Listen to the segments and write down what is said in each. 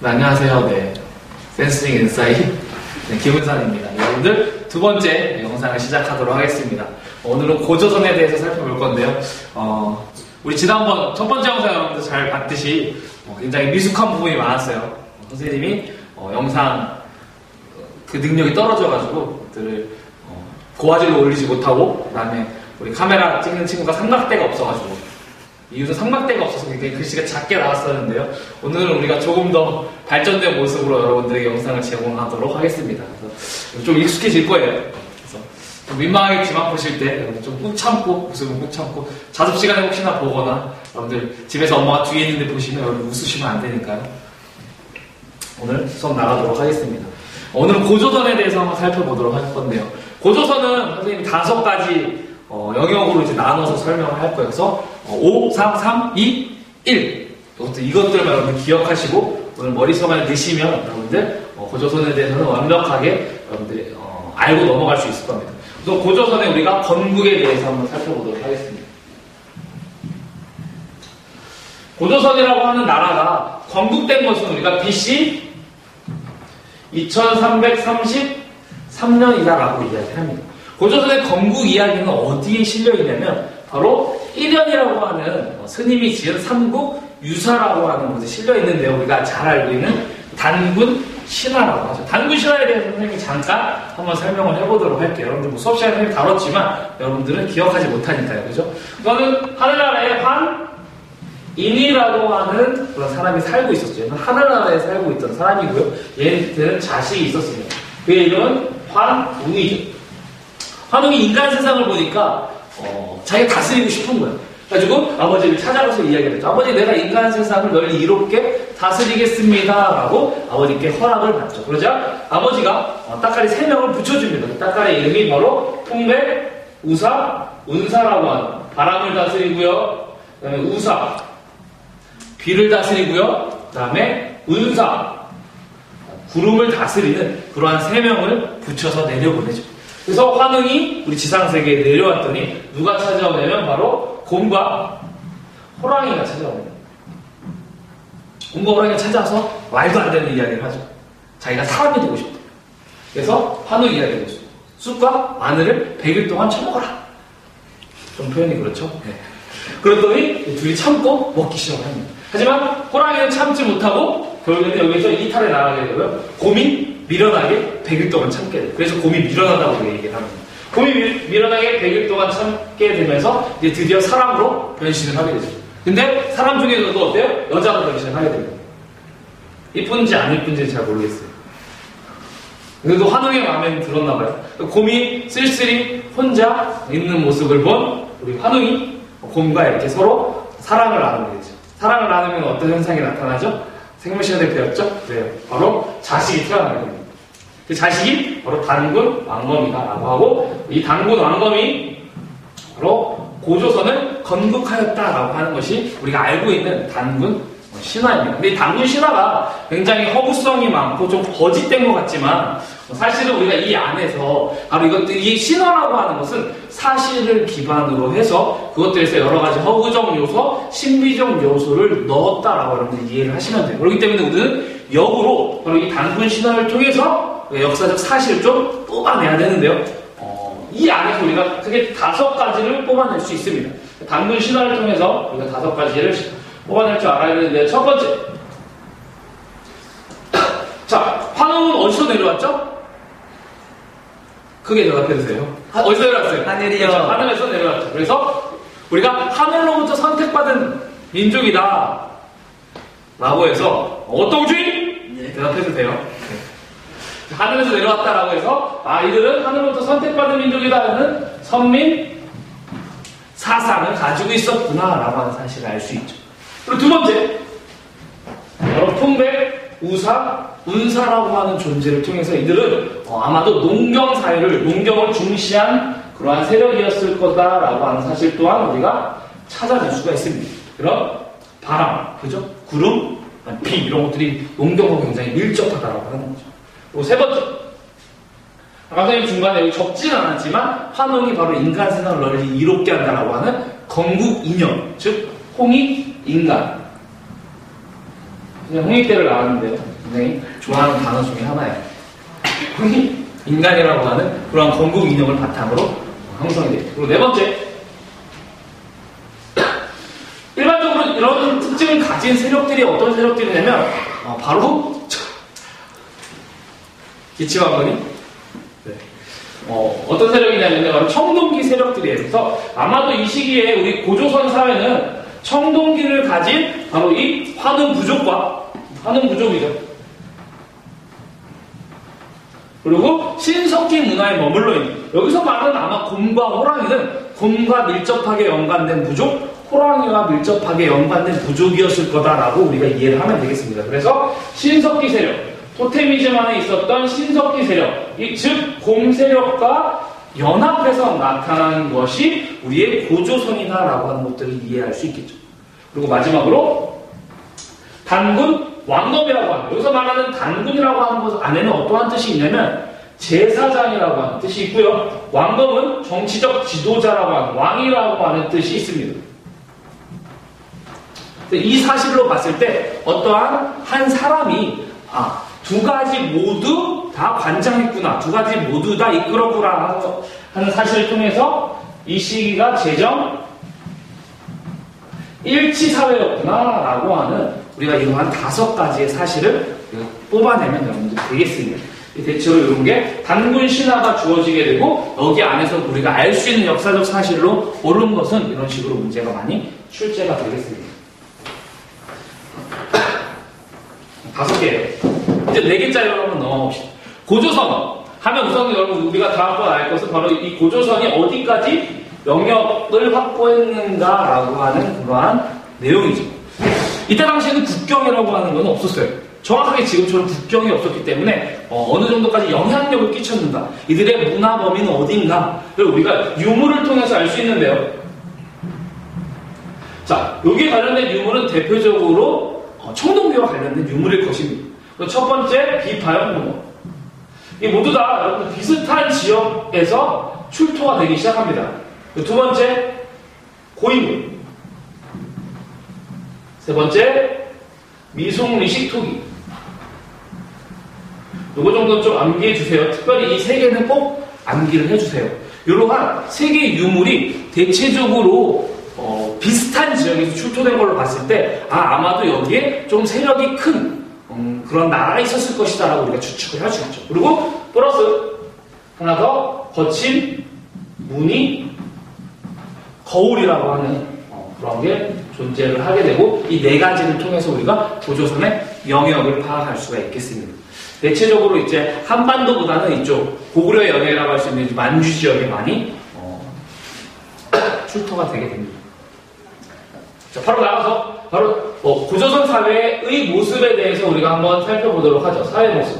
네, 안녕하세요. 네, 센스링 인사이 김은산입니다. 여러분들 두 번째 영상을 시작하도록 하겠습니다. 오늘은 고조선에 대해서 살펴볼 건데요. 우리 지난번 첫 번째 영상 여러분들 잘 봤듯이 굉장히 미숙한 부분이 많았어요. 선생님이 영상 그 능력이 떨어져가지고 그들을 고화질로 올리지 못하고, 그 다음에 우리 카메라 찍는 친구가 삼각대가 없어가지고, 이유는 삼각대가 없어서 굉장히 글씨가 작게 나왔었는데요. 오늘은 우리가 조금 더 발전된 모습으로 여러분들에게 영상을 제공하도록 하겠습니다. 그래서 좀 익숙해질 거예요. 그래서 좀 민망하겠지만 보실 때 여러분 좀 꾹 참고, 웃음을 꾹 참고, 자습 시간에 혹시나 보거나 여러분들 집에서 엄마가 뒤에 있는데 보시면 여러분 웃으시면 안 되니까요. 오늘 수업 나가도록 하겠습니다. 오늘은 고조선에 대해서 한번 살펴보도록 할 건데요. 고조선은 선생님이 5가지 영역으로 이제 나눠서 설명을 할 거예요. 그래서 5, 4, 3, 2, 1. 이것들만 여러분 기억하시고 오늘 머릿속에 넣으시면 여러분들 고조선에 대해서는 완벽하게 여러분들이 알고 넘어갈 수 있을 겁니다. 그래서 고조선에 우리가 건국에 대해서 한번 살펴보도록 하겠습니다. 고조선이라고 하는 나라가 건국된 것은 우리가 BC 2333년이다라고 이야기합니다. 고조선의 건국 이야기는 어디에 실려있냐면 바로 일연이라고 하는 스님이 지은 삼국 유사라고 하는 곳에 실려있는데요. 우리가 잘 알고 있는 단군 신화라고 하죠. 단군 신화에 대해서 선생님이 잠깐 한번 설명을 해보도록 할게요. 여러분들 수업 시간에 선생님이 다뤘지만 여러분들은 기억하지 못하니까요. 그죠? 그거는 하늘나라의 환인이라고 하는 그런 사람이 살고 있었죠. 얘는 하늘나라에 살고 있던 사람이고요. 얘는 자식이 있었습니다. 그의 이름은 환웅이죠. 환웅이 인간 세상을 보니까 자기가 다스리고 싶은 거야. 그래가지고 아버지를 찾아가서 이야기를 했죠. 아버지, 내가 인간 세상을 널리 이롭게 다스리겠습니다 라고 아버지께 허락을 받죠. 그러자 아버지가 따까리 3명을 붙여줍니다. 따까리 이름이 바로 풍백, 우사, 운사라고 하는, 바람을 다스리고요, 그 다음에 우사, 비를 다스리고요, 그 다음에 운사, 구름을 다스리는 그러한 3명을 붙여서 내려보내죠. 그래서 환웅이 우리 지상세계에 내려왔더니 누가 찾아오냐면 바로 곰과 호랑이가 찾아옵니다. 곰과 호랑이가 찾아와서 말도 안 되는 이야기를 하죠. 자기가 사람이 되고 싶다. 그래서 환웅이 이야기를 했죠. 쑥과 마늘을 100일 동안 쳐먹어라. 좀 표현이 그렇죠? 네. 그랬더니 둘이 참고 먹기 시작을 합니다. 하지만 호랑이는 참지 못하고 결국에는 여기서 이탈에 나가게 되고요. 곰이 미련하게 100일 동안 참게 돼요. 그래서 곰이 미련하다고 얘기를 합니다. 곰이 미련하게 100일 동안 참게 되면서 이제 드디어 사람으로 변신을 하게 되죠. 근데 사람 중에서도 어때요? 여자로 변신을 하게 됩니다. 이쁜지 안 이쁜지 잘 모르겠어요. 그래도 환웅의 마음에 들었나 봐요. 곰이 쓸쓸히 혼자 있는 모습을 본 우리 환웅이 곰과 이렇게 서로 사랑을 나누게 되죠. 사랑을 나누면 어떤 현상이 나타나죠? 생물 시간에 배웠죠? 네, 바로 자식이 태어나게 됩니다. 그 자식이 바로 단군 왕검이다라고 하고, 이 단군 왕검이 바로 고조선을 건국하였다라고 하는 것이 우리가 알고 있는 단군 신화입니다. 근데 이 단군 신화가 굉장히 허구성이 많고 좀 거짓된 것 같지만 사실은 우리가 이 안에서 바로 이 신화라고 하는 것은 사실을 기반으로 해서 그것들에서 여러 가지 허구적 요소, 신비적 요소를 넣었다라고 여러분들 이해를 하시면 돼요. 그렇기 때문에 우리는 역으로 바로 이 단군 신화를 통해서 역사적 사실을 좀 뽑아내야 되는데요. 이 안에서 우리가 크게 5가지를 뽑아낼 수 있습니다. 단군 신화를 통해서 우리가 5가지를 뽑아낼 줄 알아야 되는데, 첫 번째. 자, 환웅은 어디서 내려왔죠? 크게 대답해주세요. 어디서 내려왔어요? 하늘이요. 그렇죠. 하늘에서 내려왔죠. 그래서 우리가 하늘로부터 선택받은 민족이다 라고 해서 어떤 주인? 네. 대답해주세요. 네. 하늘에서 내려왔다라고 해서 이들은 하늘로부터 선택받은 민족이다 하는 선민 사상을 가지고 있었구나 라고 하는 사실을 알 수 있죠. 그리고 두 번째, 바로 풍백, 우사, 운사라고 하는 존재를 통해서 이들은 아마도 농경을 중시한 그러한 세력이었을 거다라고 하는 사실 또한 우리가 찾아낼 수가 있습니다. 그럼 바람, 그죠? 구름, 비 이런 것들이 농경과 굉장히 밀접하다라고 하는 거죠. 그리고 세 번째, 아까 선생님 중간에 여기 적지는 않았지만 환웅이 바로 인간 세상을 널리 이롭게 한다라고 하는 건국 이념, 즉 홍익 인간. 그냥 홍익대를 나왔는데요. 굉장히 좋아하는 단어 중에 하나예요. 흔히 인간이라고 하는 그러한 건국 이념을 바탕으로 형성이 돼요. 그리고 네 번째, 일반적으로 이런 특징을 가진 세력들이 어떤 세력들이냐면 바로 기치왕건이 어떤 세력이냐면 바로 청동기 세력들이에요. 그래서 아마도 이 시기에 우리 고조선 사회는 청동기를 가진 바로 이 환웅 부족이죠. 그리고 신석기 문화에 머물러 있는, 여기서 말하는 아마 곰과 호랑이는 곰과 밀접하게 연관된 부족, 호랑이와 밀접하게 연관된 부족이었을 거다라고 우리가 이해를 하면 되겠습니다. 그래서 신석기 세력, 토테미즘 안에 있었던 신석기 세력, 즉 곰 세력과 연합해서 나타난 것이 우리의 고조선이다라고 하는 것들을 이해할 수 있겠죠. 그리고 마지막으로 단군, 왕검이라고 하는, 여기서 말하는 단군이라고 하는 것 안에는 어떠한 뜻이 있냐면 제사장이라고 하는 뜻이 있고요. 왕검은 정치적 지도자라고 하는, 왕이라고 하는 뜻이 있습니다. 이 사실로 봤을 때 어떠한 한 사람이 두 가지 모두 다 관장했구나, 두 가지 모두 다 이끌었구나 하는 사실을 통해서 이 시기가 제정 일치사회였구나라고 하는, 우리가 이러한 5가지의 사실을 뽑아내면 여러분들 되겠습니다. 대체로 이런 게 단군 신화가 주어지게 되고, 여기 안에서 우리가 알 수 있는 역사적 사실로 옳은 것은 이런 식으로 문제가 많이 출제가 되겠습니다. 5개예요. 이제 4개짜리로 한번 넘어봅시다. 고조선 하면 우선 여러분 우리가 다음번 알 것은 바로 이 고조선이 어디까지 영역을 확보했는가라고 하는 그러한 내용이죠. 이때 당시에는 국경이라고 하는 건 없었어요. 정확하게 지금처럼 국경이 없었기 때문에 어느 정도까지 영향력을 끼쳤는가, 이들의 문화 범위는 어딘가, 그리고 우리가 유물을 통해서 알 수 있는데요. 자, 여기에 관련된 유물은 대표적으로 청동기와 관련된 유물일 것입니다. 첫 번째, 비파형 문어. 이 모두 다 여러분 비슷한 지역에서 출토가 되기 시작합니다. 두 번째, 고인물. 세 번째, 미송리식 토기. 요거 정도 좀 암기해 주세요. 특별히 이 3개는 꼭 암기를 해주세요. 이러한 3개의 유물이 대체적으로 비슷한 지역에서 출토된 걸로 봤을 때 아마도 여기에 좀 세력이 큰 그런 나라가 있었을 것이다 라고 우리가 추측을 할 수 있죠. 그리고 플러스 하나 더, 거친 무늬 거울이라고 하는 그런 게 존재를 하게 되고, 이 4가지를 통해서 우리가 고조선의 영역을 파악할 수가 있겠습니다. 대체적으로 이제 한반도보다는 이쪽 고구려 영역이라고 할 수 있는 만주 지역에 많이 출토가 되게 됩니다. 자, 바로 나가서 바로 고조선 사회의 모습에 대해서 우리가 한번 살펴보도록 하죠. 사회 모습.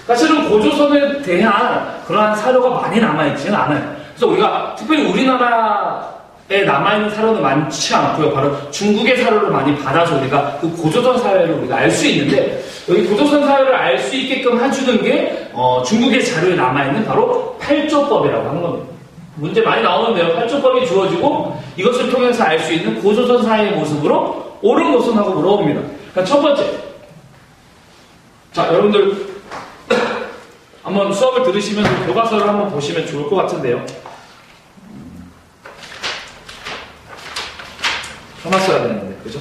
사실은 고조선에 대한 그러한 사료가 많이 남아있지는 않아요. 그래서 우리가 특별히 우리나라에 남아있는 사료는 많지 않고요. 바로 중국의 사료를 많이 받아서 우리가 그 고조선 사회를 우리가 알 수 있는데, 여기 고조선 사회를 알 수 있게끔 해주는 게 중국의 자료에 남아있는 바로 팔조법이라고 하는 겁니다. 문제 많이 나오는데요. 팔조법이 주어지고 이것을 통해서 알 수 있는 고조선 사회의 모습으로 옳은 것은 하고 물어봅니다. 그러니까 첫 번째, 자, 여러분들 한번 수업을 들으시면서 교과서를 한번 보시면 좋을 것 같은데요. 써놨어야 되는데, 그죠?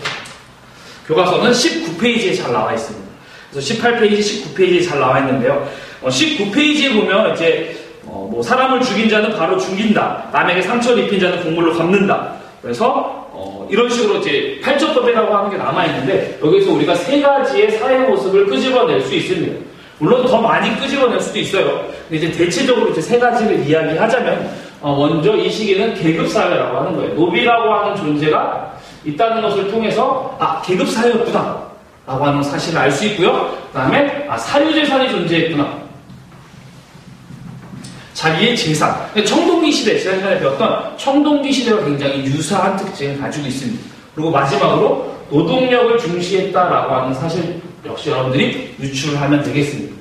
교과서는 19페이지에 잘 나와 있습니다. 그래서 18페이지, 19페이지에 잘 나와 있는데요. 19페이지에 보면 이제 뭐 사람을 죽인 자는 바로 죽인다, 남에게 상처를 입힌 자는 국물로 갚는다. 그래서 이런 식으로 이제 팔조법이라고 하는 게 남아 있는데, 여기서 우리가 3가지의 사회 모습을 끄집어낼 수 있습니다. 물론 더 많이 끄집어낼 수도 있어요. 근데 이제 대체적으로 이제 3가지를 이야기하자면, 먼저 이 시기는 계급사회라고 하는 거예요. 노비라고 하는 존재가 있다는 것을 통해서 계급사회였구나 라고 하는 사실을 알 수 있고요. 그 다음에 사유재산이 존재했구나, 자기의 재산. 청동기 시대, 지난 시간에 배웠던 청동기 시대와 굉장히 유사한 특징을 가지고 있습니다. 그리고 마지막으로 노동력을 중시했다라고 하는 사실 역시 여러분들이 유출을 하면 되겠습니다.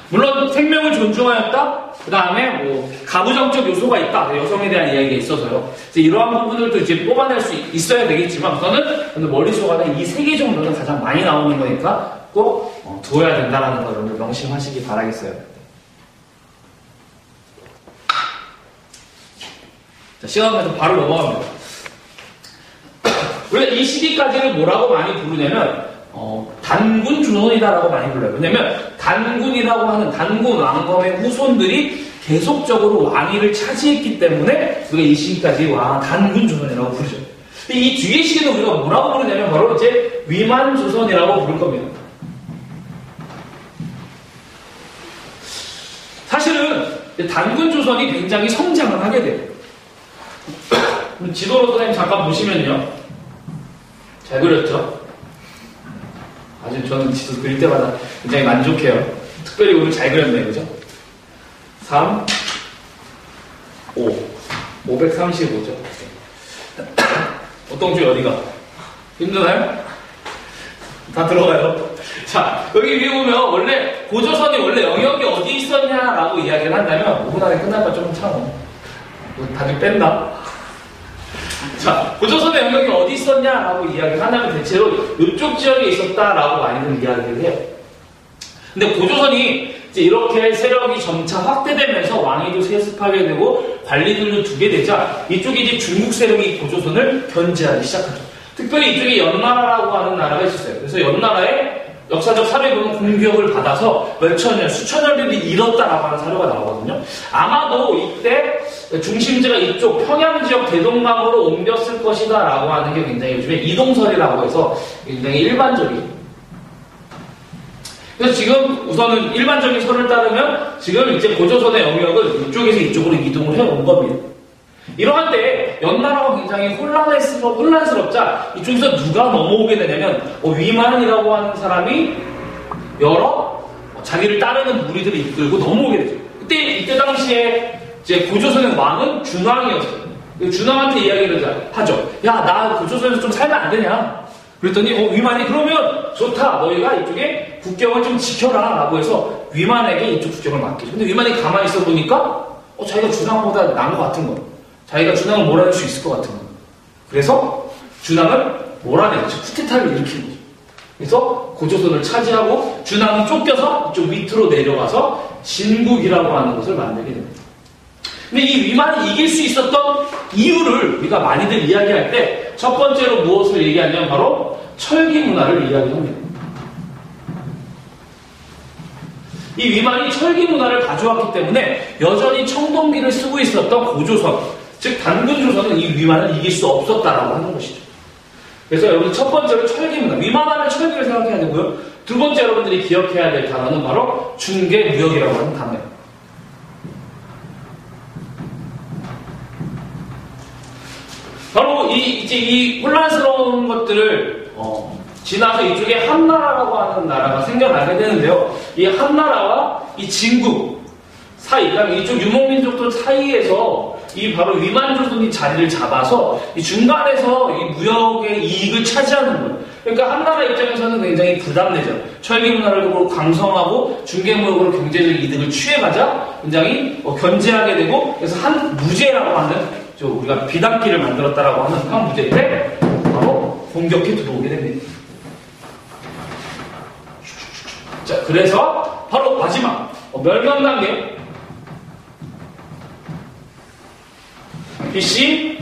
물론 생명을 존중하였다. 그 다음에 뭐 가부장적 요소가 있다. 여성에 대한 이야기가 있어서요. 이러한 부분들도 이제 뽑아낼 수 있어야 되겠지만 저는 머릿속 안에 이 세 개 정도는 가장 많이 나오는 거니까 꼭 두어야 된다는 걸 여러분들 명심하시기 바라겠어요. 자, 시간 가서 바로 넘어갑니다. 원래 이 시기까지를 뭐라고 많이 부르냐면 단군 조선이다라고 많이 불러요. 왜냐면 단군이라고 하는 단군 왕검의 후손들이 계속적으로 왕위를 차지했기 때문에 우리가 이 시기까지 단군 조선이라고 부르죠. 이 뒤의 시기는 우리가 뭐라고 부르냐면 바로 이제 위만 조선이라고 부를 겁니다. 사실은 단군 조선이 굉장히 성장을 하게 돼요. 지도로 선생님 잠깐 보시면요. 잘 그렸죠? 아주 저는 지도 그릴 때마다 굉장히 만족해요. 특별히 오늘 잘 그렸네, 그죠? 3, 5, 535죠. 어떤 줄 어디가? 힘드나요? 다 들어가요. 자, 여기 위에 보면 원래 고조선이 원래 영역이 어디 있었냐라고 이야기를 한다면 5분 안에 끝날 거 좀 참어. 다들 뺀다. 자, 고조선의 영역이 어디 있었냐라고 이야기를 한다면 대체로 이쪽 지역에 있었다라고 많이들 이야기를 해요. 근데 고조선이 이제 이렇게 세력이 점차 확대되면서 왕위도 세습하게 되고 관리들도 두게 되자 이쪽에 이제 중국 세력이 고조선을 견제하기 시작하죠. 특별히 이쪽에 연나라라고 하는 나라가 있었어요. 그래서 연나라의 역사적 사례에 보면 공격을 받아서 몇천 년, 수천 년들이 잃었다라고 하는 사료가 나오거든요. 아마도 이때 중심지가 이쪽 평양 지역 대동강으로 옮겼을 것이다 라고 하는 게 굉장히 요즘에 이동설이라고 해서 굉장히 일반적이에요. 그래서 지금 우선은 일반적인 설을 따르면 지금 이제 고조선의 영역을 이쪽에서 이쪽으로 이동을 해온 겁니다. 이러한 때 연나라가 굉장히 혼란스럽자 이쪽에서 누가 넘어오게 되냐면 위만이라고 하는 사람이 여러 자기를 따르는 무리들을 이끌고 넘어오게 되죠. 이때 당시에 이제 고조선의 왕은 준왕이었어요. 준왕한테 이야기를 하죠. 야, 나 고조선에서 좀 살면 안 되냐? 그랬더니 위만이 그러면 좋다. 너희가 이쪽에 국경을 좀 지켜라 라고 해서 위만에게 이쪽 국경을 맡기죠. 근데 위만이 가만히 있어 보니까 자기가 준왕보다 나은 것 같은 거예요. 자기가 준왕을 몰아낼 수 있을 것 같은 거예요. 그래서 준왕을 몰아내죠. 쿠데타를 일으킨 거죠. 그래서 고조선을 차지하고 준왕이 쫓겨서 이쪽 밑으로 내려가서 진국이라고 하는 것을 만들게 됩니다. 근데 이 위만이 이길 수 있었던 이유를 우리가 많이들 이야기할 때 첫 번째로 무엇을 얘기하냐면 바로 철기 문화를 이야기합니다. 이 위만이 철기 문화를 가져왔기 때문에 여전히 청동기를 쓰고 있었던 고조선, 즉 단군조선은 이 위만을 이길 수 없었다라고 하는 것이죠. 그래서 여러분 첫 번째로 철기 문화, 위만하면 철기를 생각해야 되고요. 두 번째 여러분들이 기억해야 될 단어는 바로 중개무역이라고 하는 단어예요. 바로 이 혼란스러운 것들을 지나서 이쪽에 한나라라고 하는 나라가 생겨나게 되는데요. 이 한나라와 이 진국 사이, 그다음에 이쪽 유목민족들 사이에서 이 바로 위만조선이 자리를 잡아서 이 중간에서 이 무역의 이익을 차지하는 거예요. 그러니까 한나라 입장에서는 굉장히 부담되죠. 철기 문화를 강성하고 중개무역으로 경제적 이득을 취해가자 굉장히 견제하게 되고, 그래서 한 무제라고 하는 우리가 비단기를 만들었다라고 하는 한 무제 때 바로 공격해 들어오게 됩니다. 자, 그래서 바로 마지막 멸망 단계 BC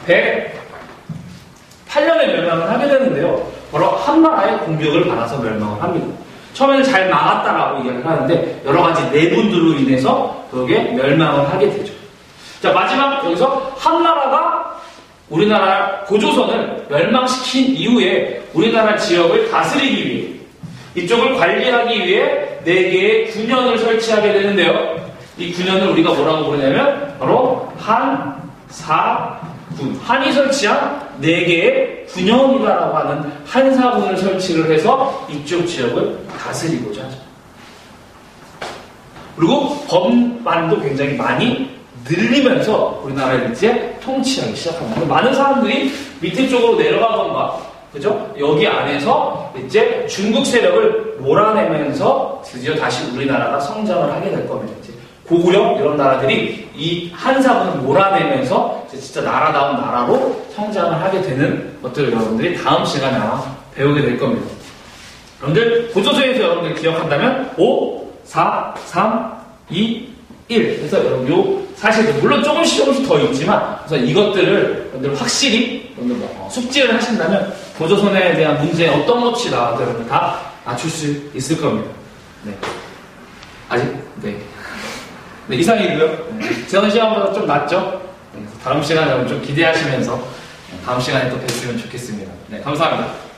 108년에 멸망을 하게 되는데요. 바로 한나라의 공격을 받아서 멸망을 합니다. 처음에는 잘 막았다라고 이야기를 하는데 여러 가지 내분들로 인해서 그게 멸망을 하게 되죠. 자, 마지막 여기서 한나라가 우리나라 고조선을 멸망시킨 이후에 우리나라 지역을 다스리기 위해 이쪽을 관리하기 위해 4개의 군현을 설치하게 되는데요. 이 군현을 우리가 뭐라고 부르냐면 바로 한사군, 한이 설치한 4개의 군현이라고 하는 한사군을 설치를 해서 이쪽 지역을 다스리고자 하죠. 그리고 범만도 굉장히 많이 늘리면서 우리나라를 이제 통치하기 시작합니다. 많은 사람들이 밑에 쪽으로 내려가던가 그죠? 여기 안에서 이제 중국 세력을 몰아내면서 드디어 다시 우리나라가 성장을 하게 될 겁니다. 이제 고구려 이런 나라들이 이 한사군을 몰아내면서 이제 진짜 나라다운 나라로 성장을 하게 되는 것들을 여러분들이 다음 시간에 아마 배우게 될 겁니다. 여러분들 보조서에서 여러분들 기억한다면 5, 4, 3, 2, 1. 그래서 여러분 요 사실 물론 조금씩 더 있지만 그래서 이것들을 여러분들 확실히 여러분들 숙지를 하신다면 보조선에 대한 문제 어떤 것이 나와도 여러분들 다 맞출 수 있을 겁니다. 네. 아직? 네. 네, 이상이고요. 네. 지난 시간보다 좀 낫죠? 네, 다음 시간에 여러분 좀 기대하시면서 다음 시간에 또 뵀으면 좋겠습니다. 네, 감사합니다.